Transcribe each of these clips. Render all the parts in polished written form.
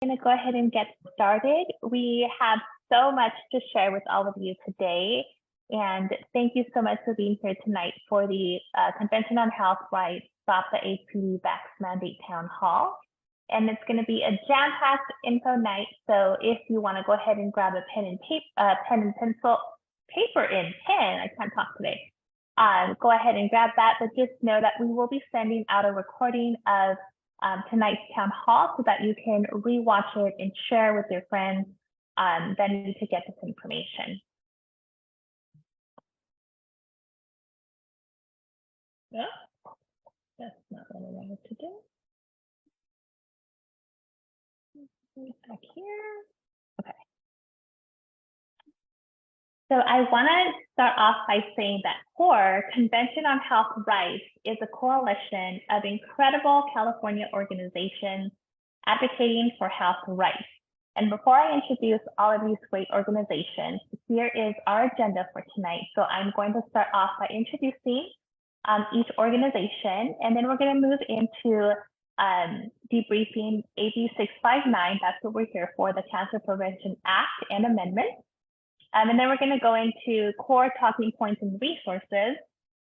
going to go ahead and get started. We have so much to share with all of you today. And thank you so much for being here tonight for the Convention on Health Rights, Stop the HPV Vax Mandate Town Hall. And it's going to be a jam-packed info night. So if you want to go ahead and grab a pen and pencil, paper and pen, I can't talk today. Go ahead and grab that, but just know that we will be sending out a recording of tonight's town hall so that you can rewatch it and share with your friends that need to get this information. No, that's not what I wanted to do. Back here. Okay. So I want to start off by saying that COHR, Convention on Health Rights, is a coalition of incredible California organizations advocating for health rights. And before I introduce all of these great organizations, here is our agenda for tonight. So I'm going to start off by introducing each organization, and then we're going to move into debriefing AB 659. That's what we're here for, the Cancer Prevention Act and Amendments. And then we're going to go into core talking points and resources.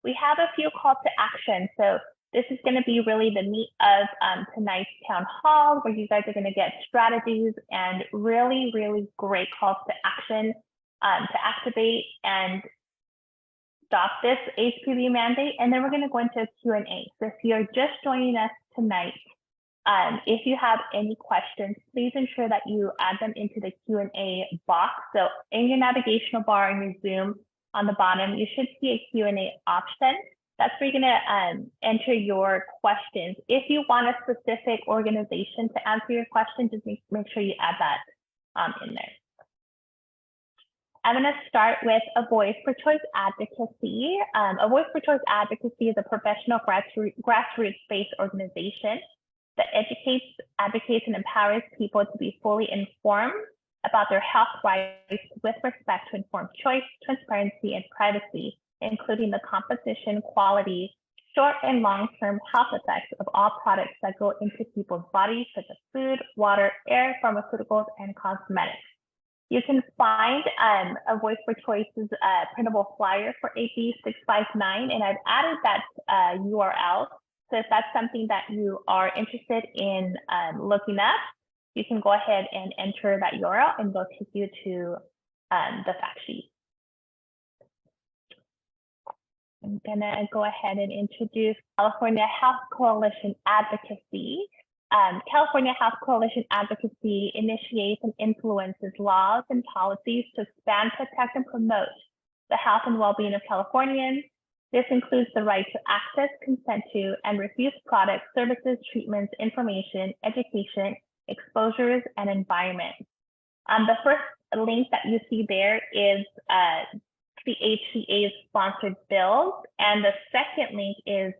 We have a few calls to action. So this is going to be really the meat of tonight's town hall, where you guys are going to get strategies and really, really great calls to action to activate and stop this HPV mandate. And then we're going to go into a Q&A. So if you're just joining us tonight, if you have any questions, please ensure that you add them into the Q&A box. So in your navigational bar in your Zoom on the bottom, you should see a Q&A option. That's where you're going to enter your questions. If you want a specific organization to answer your question, just make sure you add that in there. I'm going to start with a Voice for Choice Advocacy. A Voice for Choice Advocacy is a professional grassroots-based organization that educates, advocates, and empowers people to be fully informed about their health rights with respect to informed choice, transparency, and privacy, including the composition, quality, short and long-term health effects of all products that go into people's bodies, such as food, water, air, pharmaceuticals, and cosmetics. You can find a Voice for Choice's printable flyer for AB 659, and I've added that URL. So if that's something that you are interested in looking up, you can go ahead and enter that URL and they'll take you to the fact sheet. I'm gonna go ahead and introduce California Health Coalition Advocacy. California Health Coalition Advocacy initiates and influences laws and policies to expand, protect, and promote the health and well-being of Californians. This includes the right to access, consent to, and refuse products, services, treatments, information, education, exposures, and environment. The first link that you see there is the HCA's sponsored bills, and the second link is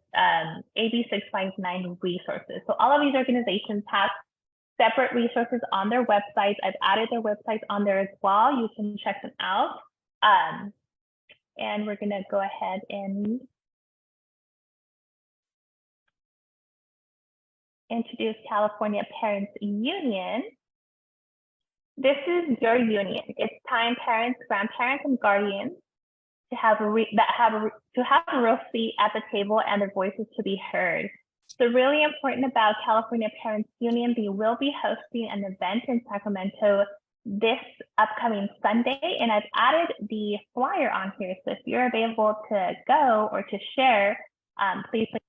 AB 659 resources. So all of these organizations have separate resources on their websites. I've added their websites on there as well. You can check them out. And we're going to go ahead and introduce California Parents Union. This is your union. It's time parents, grandparents, and guardians to have a real seat at the table and their voices to be heard. So really important about California Parents Union, they will be hosting an event in Sacramento this upcoming Sunday, and I've added the flyer on here. So if you're available to go or to share, please click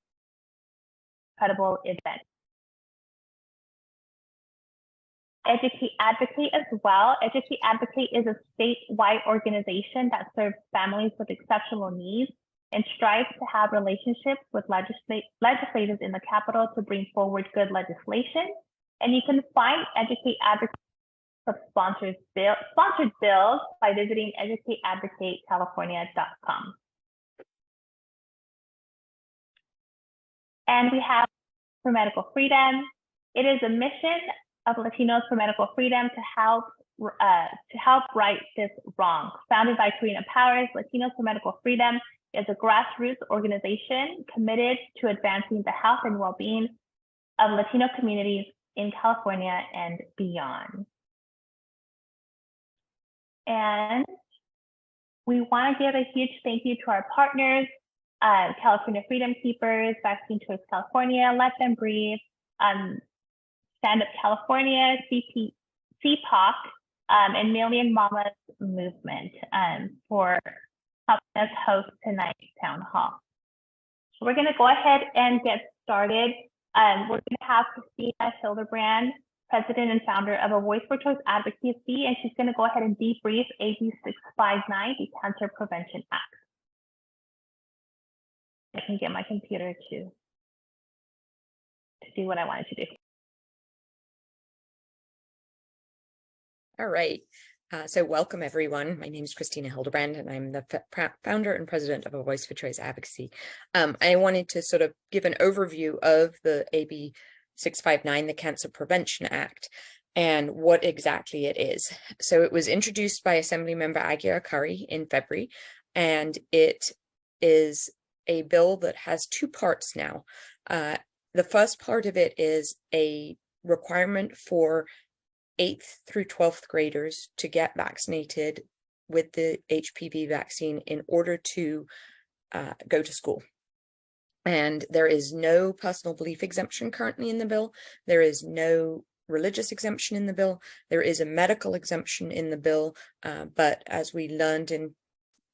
incredible event. Educate Advocate as well. Educate Advocate is a statewide organization that serves families with exceptional needs and strives to have relationships with legislators in the Capitol to bring forward good legislation. And you can find Educate Advocate sponsored bills by visiting educateadvocatecalifornia.com. And we have for medical freedom. It is a mission of Latinos for Medical Freedom to help right this wrong. Founded by Karina Powers, Latinos for Medical Freedom is a grassroots organization committed to advancing the health and well-being of Latino communities in California and beyond. And we want to give a huge thank you to our partners, California Freedom Keepers, Vaccine Choice California, Let Them Breathe, Stand Up California, CPOC, and Million Mamas Movement for helping us host tonight's town hall. So we're going to go ahead and get started. We're going to have Christina Hildebrand, President and founder of A Voice for Choice Advocacy, and she's going to go ahead and debrief AB 659, the Cancer Prevention Act. I can get my computer to do what I wanted to do. All right. So welcome, everyone. My name is Christina Hildebrand, and I'm the founder and president of A Voice for Choice Advocacy. I wanted to sort of give an overview of the AB 659, the Cancer Prevention Act, and what exactly it is. So it was introduced by Assemblymember Aguiar-Curry in February, and it is a bill that has two parts now. The first part of it is a requirement for 8th through 12th graders to get vaccinated with the HPV vaccine in order to go to school. And there is no personal belief exemption currently in the bill. There is no religious exemption in the bill. There is a medical exemption in the bill, but as we learned in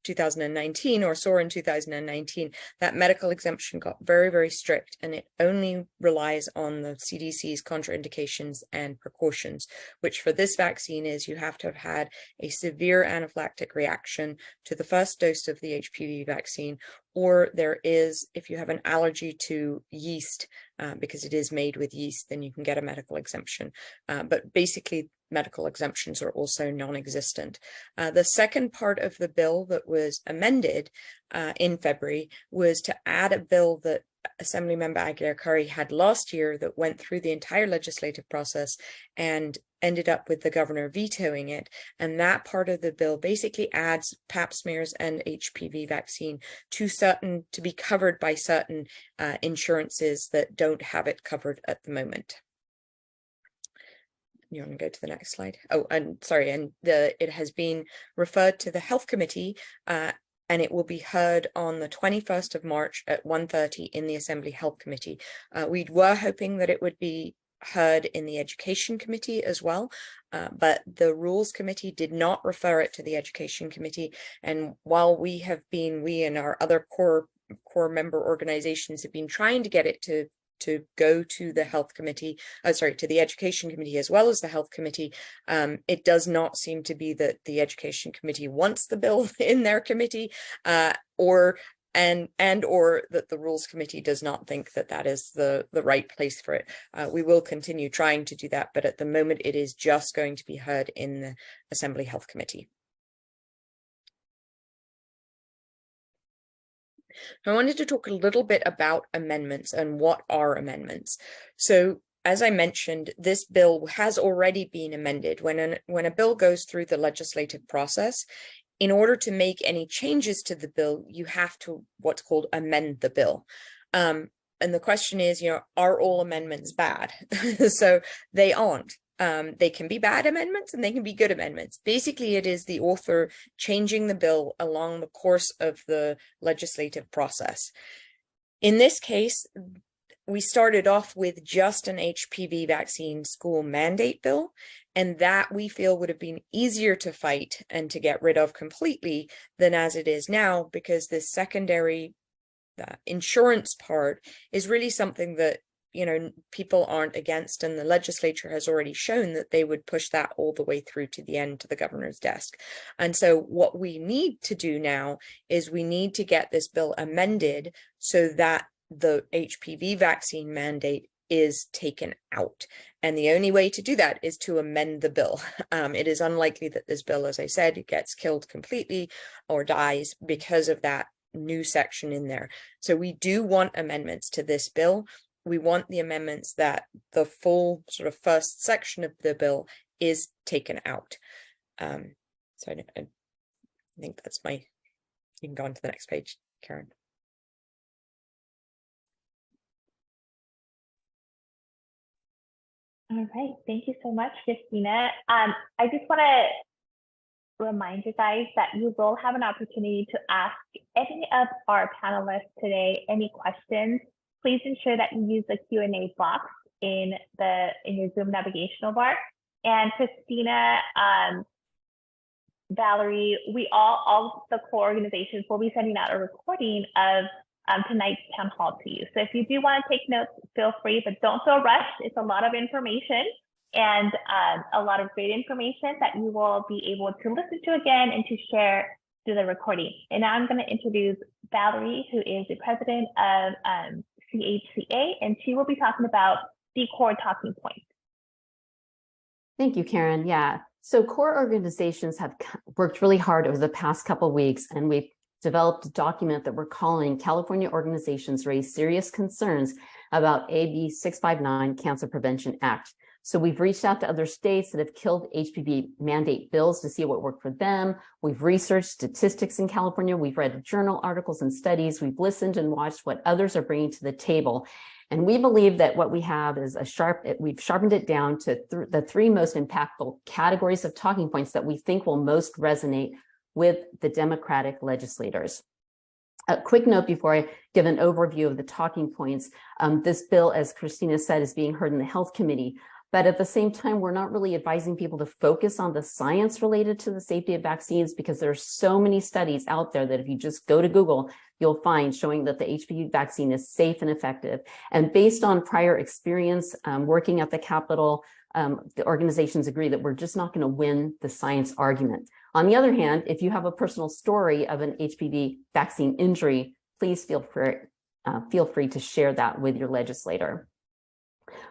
2019 or saw in 2019, that medical exemption got very, very strict, and it only relies on the CDC's contraindications and precautions, which for this vaccine is you have to have had a severe anaphylactic reaction to the first dose of the HPV vaccine, or there is, if you have an allergy to yeast, because it is made with yeast, then you can get a medical exemption. But basically, medical exemptions are also non-existent. The second part of the bill that was amended in February was to add a bill that Assemblymember Aguiar-Curry had last year that went through the entire legislative process and ended up with the governor vetoing it. And that part of the bill basically adds pap smears and HPV vaccine to be covered by certain insurances that don't have it covered at the moment. You want to go to the next slide? Oh, and sorry, and it has been referred to the Health Committee, and it will be heard on the 21st of March at 1:30 in the Assembly Health Committee. We were hoping that it would be heard in the Education Committee as well, but the Rules Committee did not refer it to the Education Committee. And while we and our other core member organizations have been trying to get it to go to the Health Committee, to the Education Committee as well as the Health Committee, it does not seem to be that the Education Committee wants the bill in their committee, or that the Rules Committee does not think that that is the right place for it. We will continue trying to do that, but at the moment it is just going to be heard in the Assembly Health Committee. I wanted to talk a little bit about amendments and what are amendments. So as I mentioned, this bill has already been amended. When a bill goes through the legislative process, in order to make any changes to the bill, you have to what's called amend the bill. And the question is, are all amendments bad? So they aren't. They can be bad amendments and they can be good amendments. Basically, it is the author changing the bill along the course of the legislative process. In this case, we started off with just an HPV vaccine school mandate bill, and that we feel would have been easier to fight and to get rid of completely than as it is now, because this secondary insurance part is really something that people aren't against, and the legislature has already shown that they would push that all the way through to the end to the governor's desk. And so what we need to do now is we need to get this bill amended so that the HPV vaccine mandate is taken out. And the only way to do that is to amend the bill. It is unlikely that this bill, as I said, gets killed completely or dies because of that new section in there. So we do want amendments to this bill. We want the amendments that the full sort of first section of the bill is taken out. So I think that's you can go on to the next page, Karen. All right, thank you so much, Christina. I just want to remind you guys that you will have an opportunity to ask any of our panelists today any questions. Please ensure that you use the Q&A box in your Zoom navigational bar. And Christina, Valerie, all the core organizations will be sending out a recording of tonight's town hall to you. So if you do want to take notes, feel free, but don't feel rushed. It's a lot of information and a lot of great information that you will be able to listen to again and to share through the recording. And now I'm going to introduce Valerie, who is the president of CHCA, and she will be talking about the core talking points. Thank you, Karen. Yeah, so core organizations have worked really hard over the past couple of weeks, and we've developed a document that we're calling California Organizations Raise Serious Concerns about AB 659 Cancer Prevention Act. So we've reached out to other states that have killed HPV mandate bills to see what worked for them. We've researched statistics in California. We've read journal articles and studies. We've listened and watched what others are bringing to the table. And we believe that what we have is we've sharpened it down to the three most impactful categories of talking points that we think will most resonate with the Democratic legislators. A quick note before I give an overview of the talking points. This bill, as Christina said, is being heard in the Health Committee. But at the same time, we're not really advising people to focus on the science related to the safety of vaccines, because there are so many studies out there that if you just go to Google, you'll find showing that the HPV vaccine is safe and effective. And based on prior experience working at the Capitol, the organizations agree that we're just not going to win the science argument. On the other hand, if you have a personal story of an HPV vaccine injury, please feel free to share that with your legislator.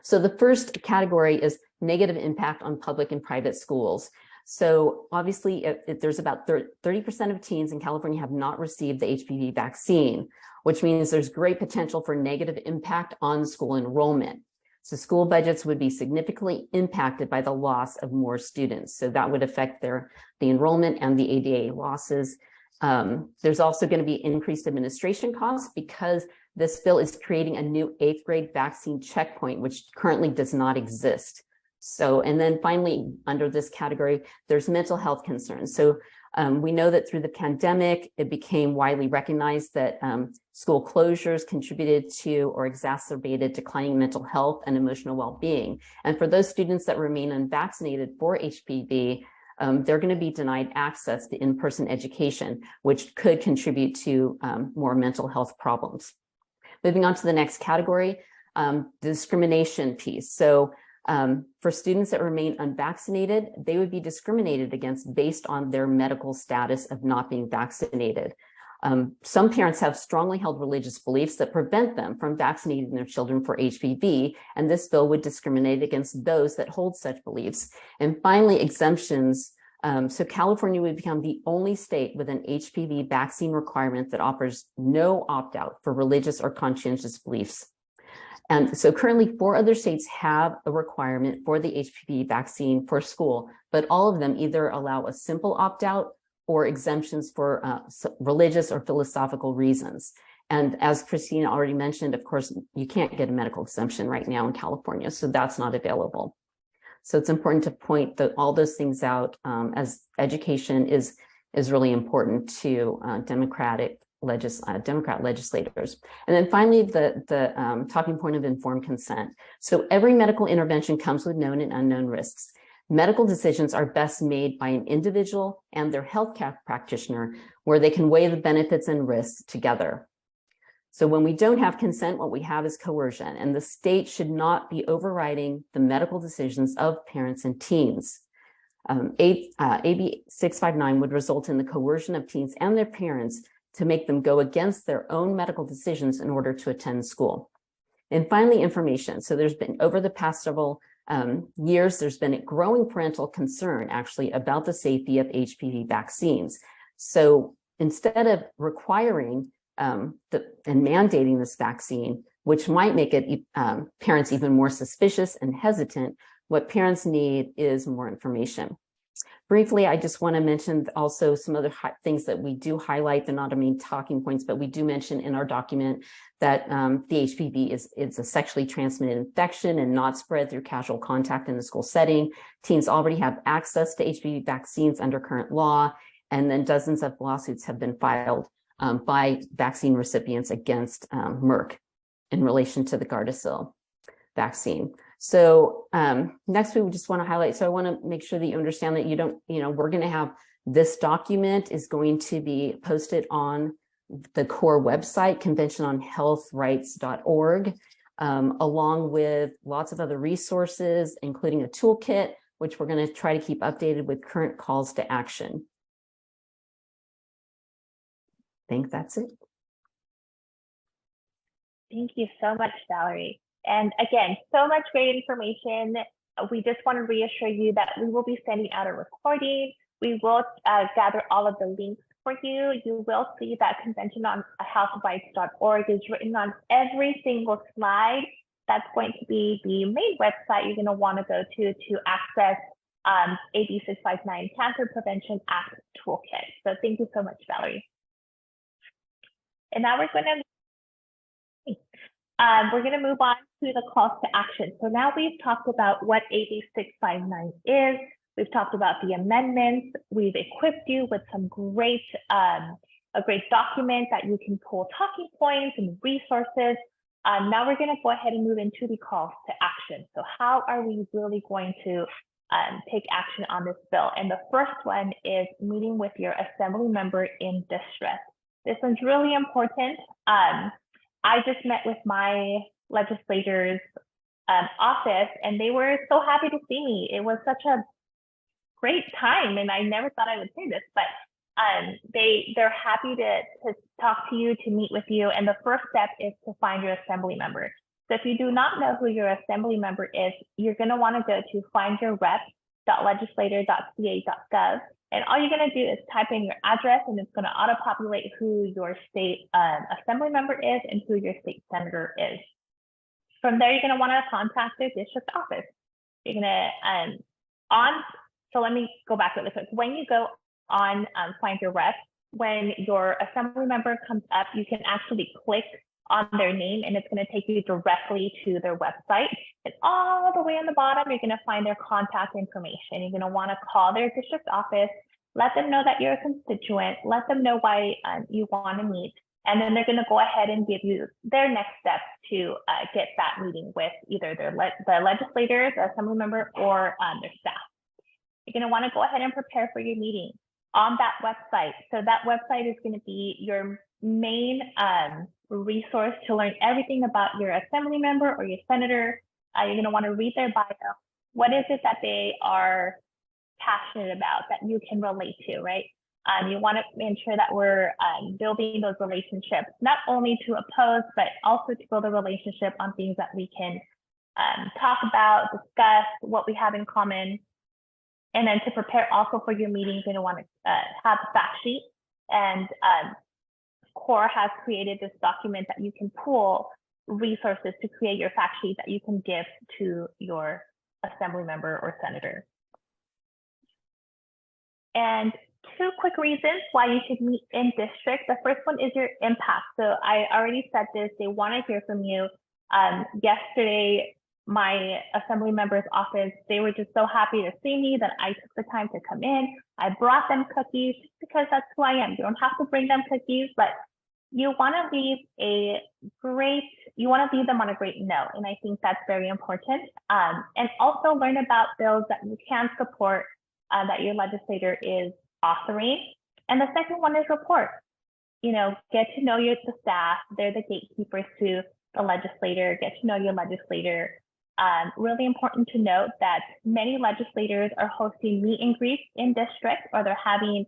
So the first category is negative impact on public and private schools. So obviously, there's about 30% of teens in California have not received the HPV vaccine, which means there's great potential for negative impact on school enrollment. So school budgets would be significantly impacted by the loss of more students. So that would affect the enrollment and the ADA losses. There's also going to be increased administration costs because this bill is creating a new 8th grade vaccine checkpoint, which currently does not exist. So, and then finally, under this category, there's mental health concerns. So we know that through the pandemic, it became widely recognized that school closures contributed to or exacerbated declining mental health and emotional well-being. And for those students that remain unvaccinated for HPV, they're going to be denied access to in-person education, which could contribute to more mental health problems. Moving on to the next category, the discrimination piece. So for students that remain unvaccinated, they would be discriminated against based on their medical status of not being vaccinated. Some parents have strongly held religious beliefs that prevent them from vaccinating their children for HPV, and this bill would discriminate against those that hold such beliefs. And finally, exemptions. So California would become the only state with an HPV vaccine requirement that offers no opt-out for religious or conscientious beliefs. And so currently 4 other states have a requirement for the HPV vaccine for school, but all of them either allow a simple opt-out or exemptions for religious or philosophical reasons. And as Christina already mentioned, of course, you can't get a medical exemption right now in California, so that's not available. So it's important to point all those things out, as education is really important to Democrat legislators. And then finally, the talking point of informed consent. So every medical intervention comes with known and unknown risks. Medical decisions are best made by an individual and their healthcare practitioner, where they can weigh the benefits and risks together. So when we don't have consent, what we have is coercion, and the state should not be overriding the medical decisions of parents and teens. AB 659 would result in the coercion of teens and their parents to make them go against their own medical decisions in order to attend school. And finally, information. So there's been, over the past several years, there's been a growing parental concern actually about the safety of HPV vaccines. So instead of requiring and mandating this vaccine, which might make it parents even more suspicious and hesitant, what parents need is more information. Briefly, I just want to mention also some other things that we do highlight. They're not our main talking points, but we do mention in our document that the HPV is a sexually transmitted infection and not spread through casual contact in the school setting. Teens already have access to HPV vaccines under current law, and then dozens of lawsuits have been filed by vaccine recipients against Merck in relation to the Gardasil vaccine. So next we just want to highlight, so I want to make sure that you understand that we're going to have this document is going to be posted on the COHR website, conventiononhealthrights.org, along with lots of other resources, including a toolkit, which we're going to try to keep updated with current calls to action. I think that's it. Thank you so much, Valerie. And again, so much great information. We just want to reassure you that we will be sending out a recording. We will gather all of the links for you. You will see that conventiononhealthrights.org is written on every single slide. That's going to be the main website you're going to want to go to access AB 659 Cancer Prevention Act Toolkit. So thank you so much, Valerie. And now we're going to move on to the calls to action. So now we've talked about what AB 659 is. We've talked about the amendments. We've equipped you with some great, a great document that you can pull talking points and resources. Now we're going to go ahead and move into the calls to action. So how are we really going to take action on this bill? And the first one is meeting with your assembly member in distress. This one's really important. I just met with my legislator's office, and they were so happy to see me. It was such a great time, and I never thought I would say this, but they're happy to talk to you, to meet with you. And the first step is to find your assembly member. So if you do not know who your assembly member is, you're going to want to go to findyourrep.legislator.ca.gov. And all you're going to do is type in your address, and it's going to auto-populate who your state assembly member is and who your state senator is. From there, you're going to want to contact their district office. You're going to, so let me go back really quick. When you go on Find Your Rep, when your assembly member comes up, you can actually click on their name, and it's going to take you directly to their website. And all the way on the bottom, you're going to find their contact information. You're going to want to call their district office, let them know that you're a constituent, let them know why you want to meet, and then they're going to go ahead and give you their next steps to get that meeting with either the legislators, the assembly member, or their staff. You're going to want to go ahead and prepare for your meeting on that website. So that website is going to be your main resource to learn everything about your assembly member or your senator. You're going to want to read their bio. What is it that they are passionate about that you can relate to, right? You want to ensure that we're building those relationships, not only to oppose, but also to build a relationship on things that we can talk about, discuss, what we have in common. And then to prepare also for your meetings, you're going to want to have a fact sheet. And COHR has created this document that you can pull resources to create your fact sheet that you can give to your assembly member or senator. And two quick reasons why you should meet in district. The first one is your impact. So I already said this, they want to hear from you. Yesterday, my assembly member's office, they were just so happy to see me that I took the time to come in. I brought them cookies because that's who I am. You don't have to bring them cookies, but you want to leave them on a great note. And I think that's very important. And also learn about bills that you can support that your legislator is authoring. And the second one is report. Get to know the staff. They're the gatekeepers to the legislator. Get to know your legislator. Really important to note that many legislators are hosting meet and greets in district, or they're having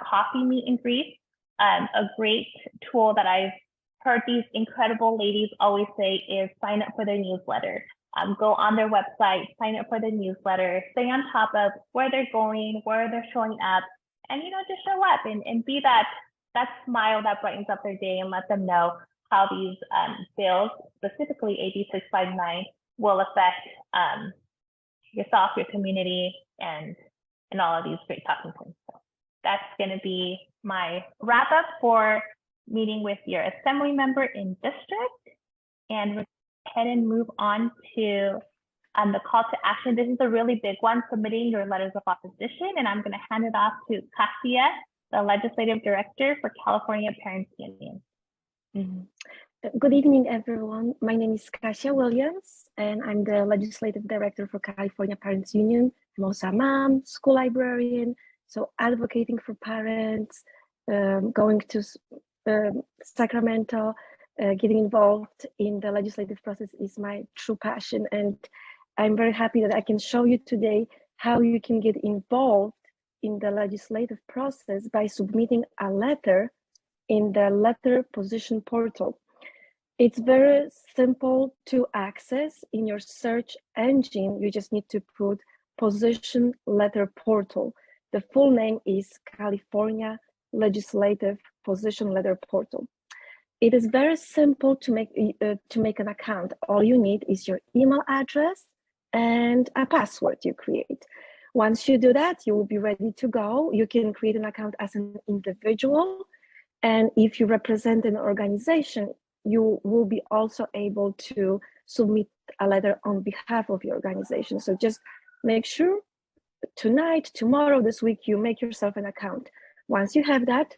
coffee meet and greets. A great tool that I've heard these incredible ladies always say is sign up for their newsletter. Go on their website, sign up for their newsletter, stay on top of where they're going, where they're showing up, and just show up and be that smile that brightens up their day, and let them know how these bills, specifically AB 659, will affect yourself, your community, and and all of these great talking points. So that's going to be my wrap up for meeting with your assembly member in district. And we'll go ahead and move on to the call to action. This is a really big one, submitting your letters of opposition. And I'm going to hand it off to Kasia, the Legislative Director for California Parents Union. Good evening, everyone. My name is Kasia Williams, and I'm the Legislative Director for California Parents Union. I'm also a mom, school librarian, so advocating for parents, going to Sacramento, getting involved in the legislative process is my true passion. And I'm very happy that I can show you today how you can get involved in the legislative process by submitting a letter in the letter position portal. It's very simple to access in your search engine. You just need to put position letter portal. The full name is California Legislative Position Letter Portal. It is very simple to make an account. All you need is your email address and a password you create. Once you do that, you will be ready to go. You can create an account as an individual. And if you represent an organization, you will be also able to submit a letter on behalf of your organization. So just make sure tonight, tomorrow, this week, you make yourself an account. Once you have that,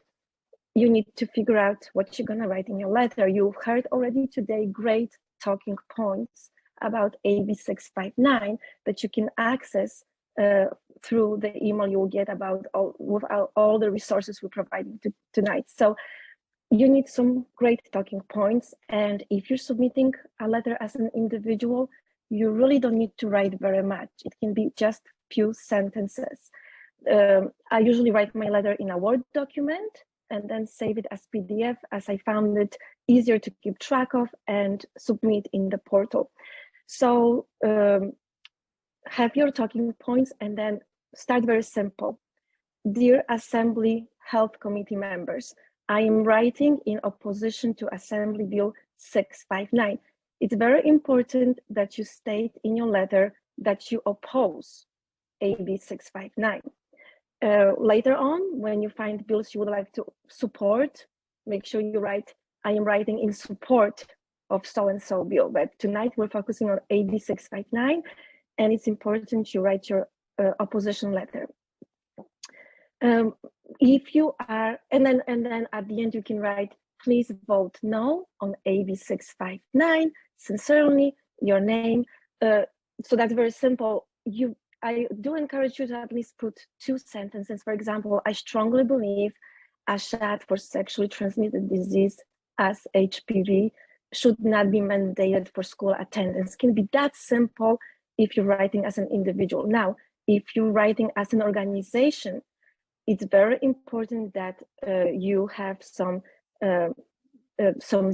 you need to figure out what you're gonna write in your letter. You've heard already today great talking points about AB 659 that you can access through the email you'll get about all the resources we're providing tonight. So you need some great talking points. And if you're submitting a letter as an individual, you really don't need to write very much. It can be just few sentences. I usually write my letter in a Word document and then save it as PDF, as I found it easier to keep track of and submit in the portal. So have your talking points and then start very simple. Dear Assembly Health Committee members, I am writing in opposition to Assembly Bill 659. It's very important that you state in your letter that you oppose AB 659. Later on, when you find bills you would like to support, make sure you write, I am writing in support of so-and-so bill. But tonight we're focusing on AB 659, and it's important you write your opposition letter. If you are, and then at the end you can write, please vote no on AB 659, sincerely, your name. So that's very simple. I do encourage you to at least put 2 sentences. For example, I strongly believe a shot for sexually transmitted disease as HPV should not be mandated for school attendance. It can be that simple if you're writing as an individual. Now, if you're writing as an organization, it's very important that you have some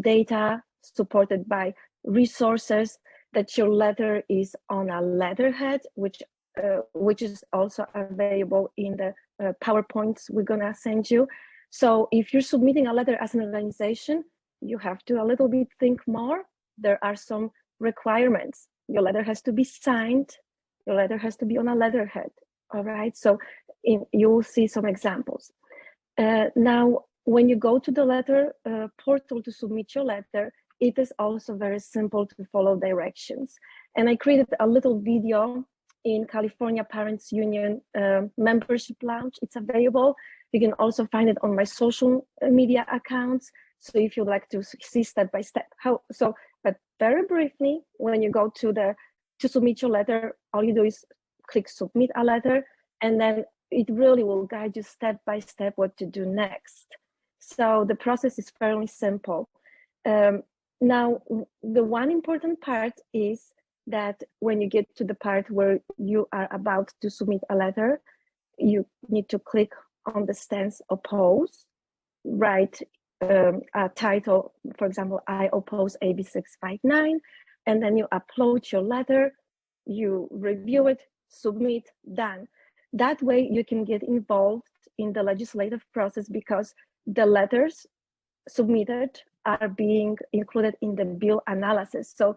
data supported by resources, that your letter is on a letterhead, which is also available in the PowerPoints we're gonna send you. So if you're submitting a letter as an organization, you have to a little bit think more. There are some requirements. Your letter has to be signed. Your letter has to be on a letterhead, all right? So you will see some examples. Now, when you go to the letter portal to submit your letter, it is also very simple to follow directions. And I created a little video in California Parents Union membership lounge. It's available. You can also find it on my social media accounts. So if you'd like to see step by step how, but very briefly, when you go to submit your letter, all you do is click submit a letter, and then it really will guide you step by step what to do next. So the process is fairly simple. Now, the one important part is that when you get to the part where you are about to submit a letter, you need to click on the stance oppose, write a title, for example, I oppose AB 659, and then you upload your letter, you review it, submit, done. That way you can get involved in the legislative process because the letters submitted are being included in the bill analysis. So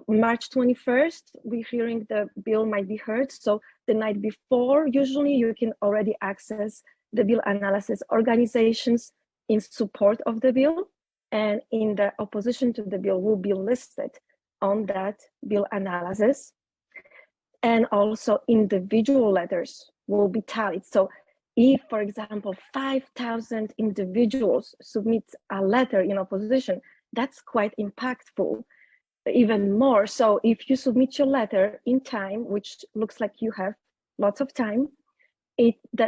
March 21st, we're hearing the bill might be heard. So the night before, usually you can already access the bill analysis organizations in support of the bill, and in the opposition to the bill will be listed on that bill analysis. And also individual letters will be tallied. So if, for example, 5,000 individuals submit a letter in opposition, that's quite impactful, even more. So if you submit your letter in time, which looks like you have lots of time,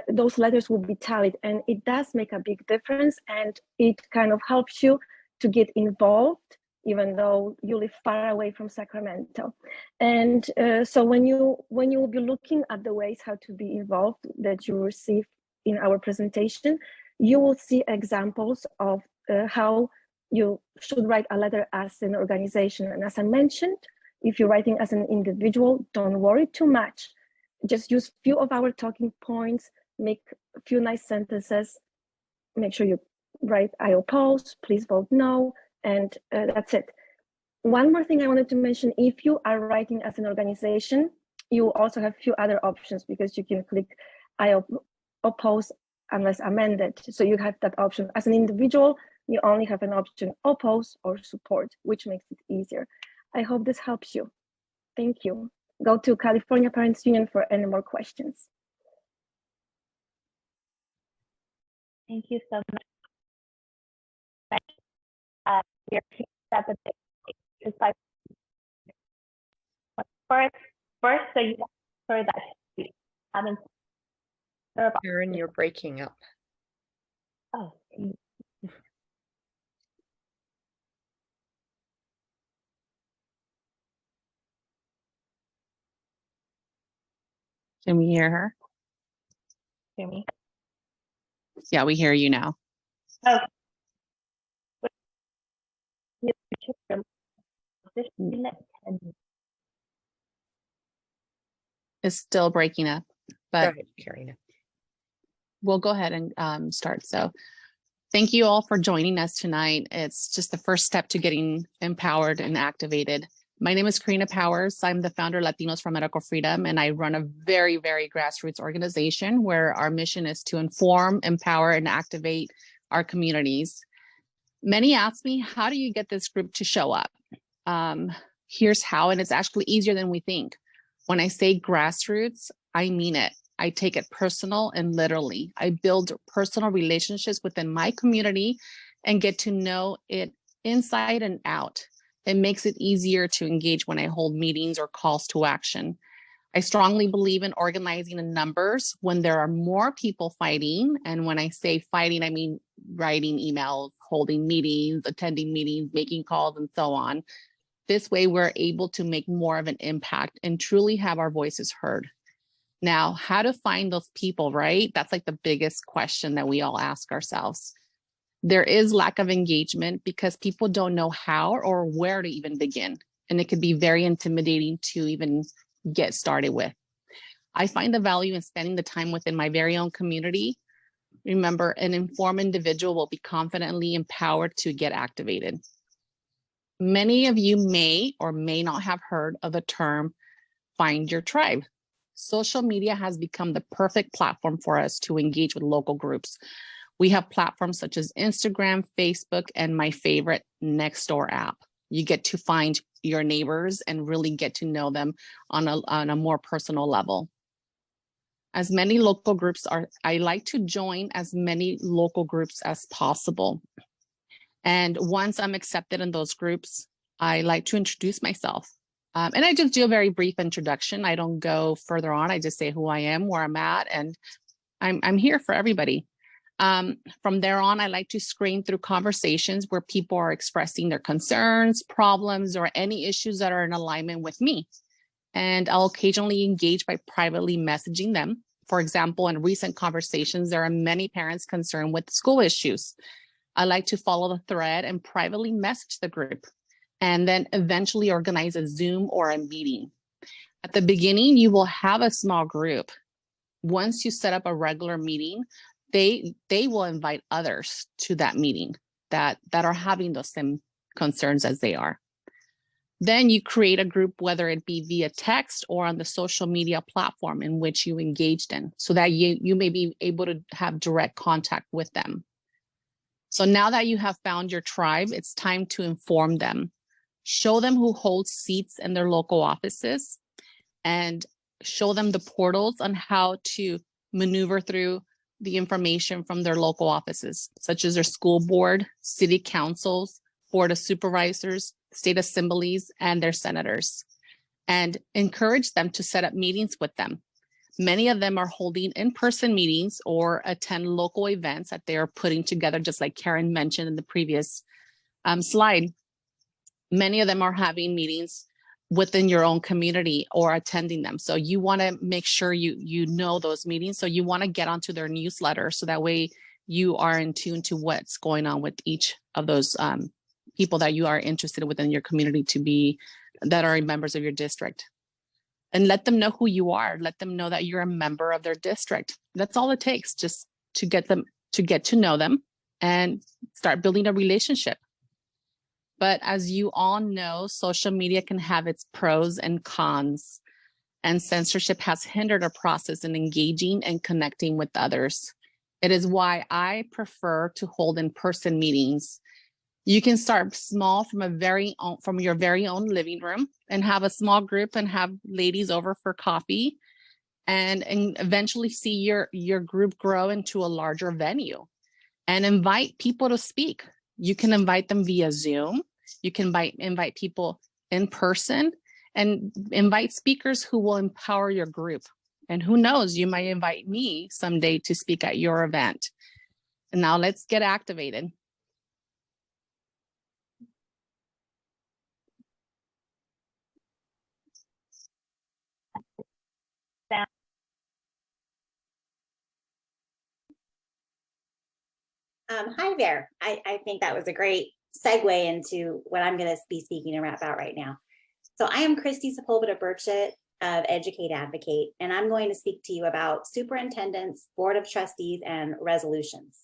those letters will be tallied, and it does make a big difference, and it kind of helps you to get involved, even though you live far away from Sacramento. And so when you will be looking at the ways how to be involved that you receive in our presentation, you will see examples of how you should write a letter as an organization. And as I mentioned, if you're writing as an individual, don't worry too much. Just use few of our talking points, make a few nice sentences, make sure you write I oppose, please vote no, and that's it. One more thing I wanted to mention, if you are writing as an organization, you also have a few other options, because you can click I oppose unless amended. So you have that option. As an individual, you only have an option oppose or support, which makes it easier. I hope this helps you. Thank you. Go to California Parents Union for any more questions. Thank you so much. Your is like first, so you for that you haven't. Karen, you're breaking up. Oh. Can we hear her? Hear me? Yeah, we hear you now. Okay. It's still breaking up, Go but ahead, Karina. we'll go ahead and start. So thank you all for joining us tonight. It's just the first step to getting empowered and activated. My name is Karina Powers. I'm the founder of Latinos for Medical Freedom, and I run a very, very grassroots organization where our mission is to inform, empower, and activate our communities. Many ask me, how do you get this group to show up? Here's how, and it's actually easier than we think. When I say grassroots, I mean it. I take it personal and literally. I build personal relationships within my community and get to know it inside and out. It makes it easier to engage when I hold meetings or calls to action. I strongly believe in organizing in numbers when there are more people fighting. And when I say fighting, I mean writing emails, holding meetings, attending meetings, making calls, and so on. This way, we're able to make more of an impact and truly have our voices heard. Now, how to find those people, right? That's like the biggest question that we all ask ourselves. There is lack of engagement because people don't know how or where to even begin. And it could be very intimidating to even get started with. I find the value in spending the time within my very own community. Remember, an informed individual will be confidently empowered to get activated. Many of you may or may not have heard of the term find your tribe. Social media has become the perfect platform for us to engage with local groups. We have platforms such as Instagram, Facebook, and my favorite, Nextdoor app. You get to find your neighbors and really get to know them on a more personal level. As many local groups are, I like to join as many local groups as possible. And once I'm accepted in those groups, I like to introduce myself. And I just do a very brief introduction. I don't go further on. I just say who I am, where I'm at, and I'm here for everybody. From there on, I like to screen through conversations where people are expressing their concerns, problems, or any issues that are in alignment with me. And I'll occasionally engage by privately messaging them. For example, in recent conversations, there are many parents concerned with school issues. I like to follow the thread and privately message the group, and then eventually organize a Zoom or a meeting. At the beginning, you will have a small group. Once you set up a regular meeting, they will invite others to that meeting that are having those same concerns as they are. Then you create a group, whether it be via text or on the social media platform in which you engaged in, so that you may be able to have direct contact with them. So now that you have found your tribe, it's time to inform them. Show them who holds seats in their local offices and show them the portals on how to maneuver through the information from their local offices, such as their school board, city councils, board of supervisors, state assemblies, and their senators, and encourage them to set up meetings with them. Many of them are holding in-person meetings or attend local events that they are putting together, just like Karen mentioned in the previous slide. Many of them are having meetings within your own community or attending them. So you want to make sure you know those meetings. So you want to get onto their newsletter, so that way you are in tune to what's going on with each of those people that you are interested within your community that are members of your district. And let them know who you are. Let them know that you're a member of their district. That's all it takes, just to get to know them and start building a relationship. But as you all know, social media can have its pros and cons, and censorship has hindered our process in engaging and connecting with others. It is why I prefer to hold in-person meetings. You can start small from your very own living room and have a small group and have ladies over for coffee, and eventually see your group grow into a larger venue, and invite people to speak. You can invite them via Zoom. You can invite people in person, and invite speakers who will empower your group. And who knows, you might invite me someday to speak at your event. And now let's get activated. Hi there. I think that was a great segue into what I'm going to be speaking about right now. So I am Christy Sepulveda of Educate Advocate, and I'm going to speak to you about superintendents, board of trustees, and resolutions.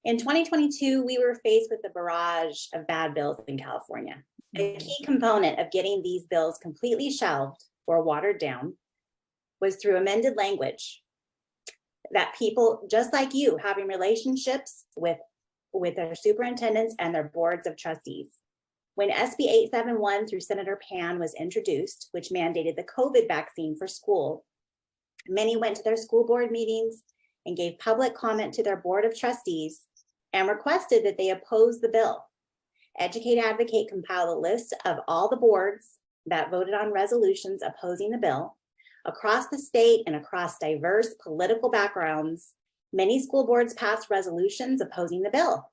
In 2022, we were faced with a barrage of bad bills in California. A key component of getting these bills completely shelved or watered down was through amended language that people just like you having relationships with their superintendents and their boards of trustees. When SB 871 through Senator Pan was introduced, which mandated the COVID vaccine for school, many went to their school board meetings and gave public comment to their board of trustees and requested that they oppose the bill. Educate Advocate compiled a list of all the boards that voted on resolutions opposing the bill. Across the state and across diverse political backgrounds, many school boards passed resolutions opposing the bill.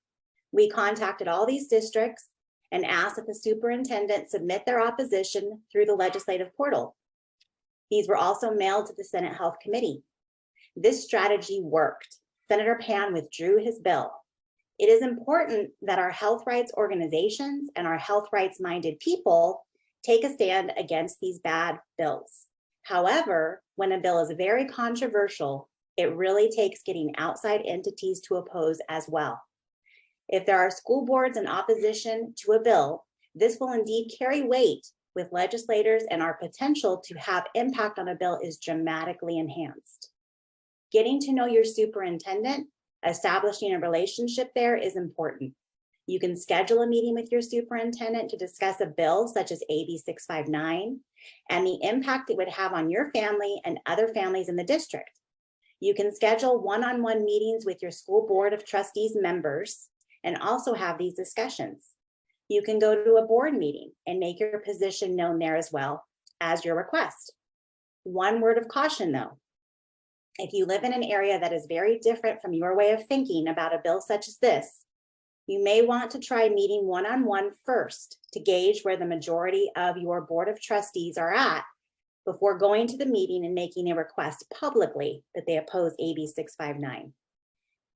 We contacted all these districts and asked that the superintendent submit their opposition through the legislative portal. These were also mailed to the Senate Health Committee. This strategy worked. Senator Pan withdrew his bill. It is important that our health rights organizations and our health rights minded people take a stand against these bad bills. However, when a bill is very controversial, it really takes getting outside entities to oppose as well. If there are school boards in opposition to a bill, this will indeed carry weight with legislators, and our potential to have impact on a bill is dramatically enhanced. Getting to know your superintendent, establishing a relationship there is important. You can schedule a meeting with your superintendent to discuss a bill such as AB 659 and the impact it would have on your family and other families in the district. You can schedule one-on-one meetings with your school board of trustees members and also have these discussions. You can go to a board meeting and make your position known there as well as your request. One word of caution though, if you live in an area that is very different from your way of thinking about a bill such as this, you may want to try meeting one-on-one first to gauge where the majority of your board of trustees are at before going to the meeting and making a request publicly that they oppose AB 659.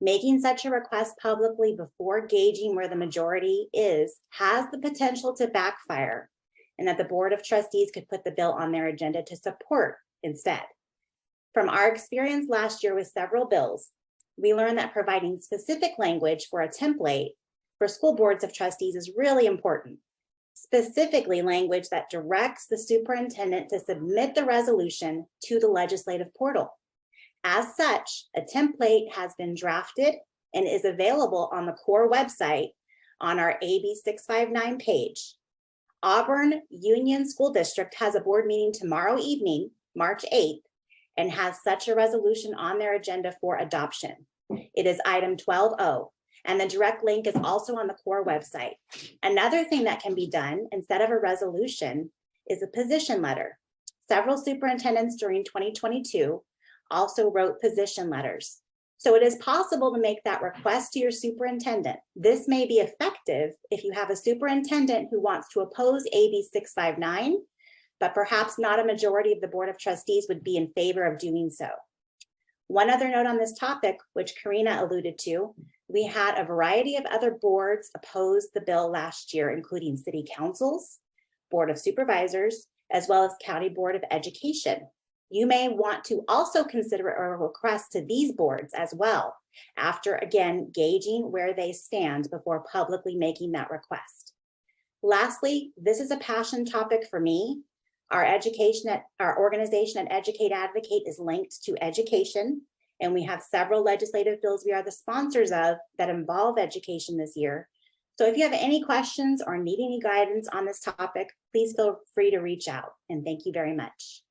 Making such a request publicly before gauging where the majority is has the potential to backfire, and that the board of trustees could put the bill on their agenda to support instead. From our experience last year with several bills, we learned that providing specific language for a template for school boards of trustees is really important. specifically language that directs the superintendent to submit the resolution to the legislative portal. As such, a template has been drafted and is available on the COHR website on our AB 659 page. Auburn Union School District has a board meeting tomorrow evening, March 8th, and has such a resolution on their agenda for adoption. It is item 12O, and the direct link is also on the COHR website. Another thing that can be done instead of a resolution is a position letter. Several superintendents during 2022 also wrote position letters. So it is possible to make that request to your superintendent. This may be effective if you have a superintendent who wants to oppose AB 659, but perhaps not a majority of the Board of Trustees would be in favor of doing so. One other note on this topic, which Karina alluded to, we had a variety of other boards oppose the bill last year, including city councils, Board of Supervisors, as well as County Board of Education. You may want to also consider a request to these boards as well, after again gauging where they stand before publicly making that request. Lastly, this is a passion topic for me. Our organization at Educate Advocate is linked to education, and we have several legislative bills we are the sponsors of that involve education this year. So if you have any questions or need any guidance on this topic, please feel free to reach out, and thank you very much.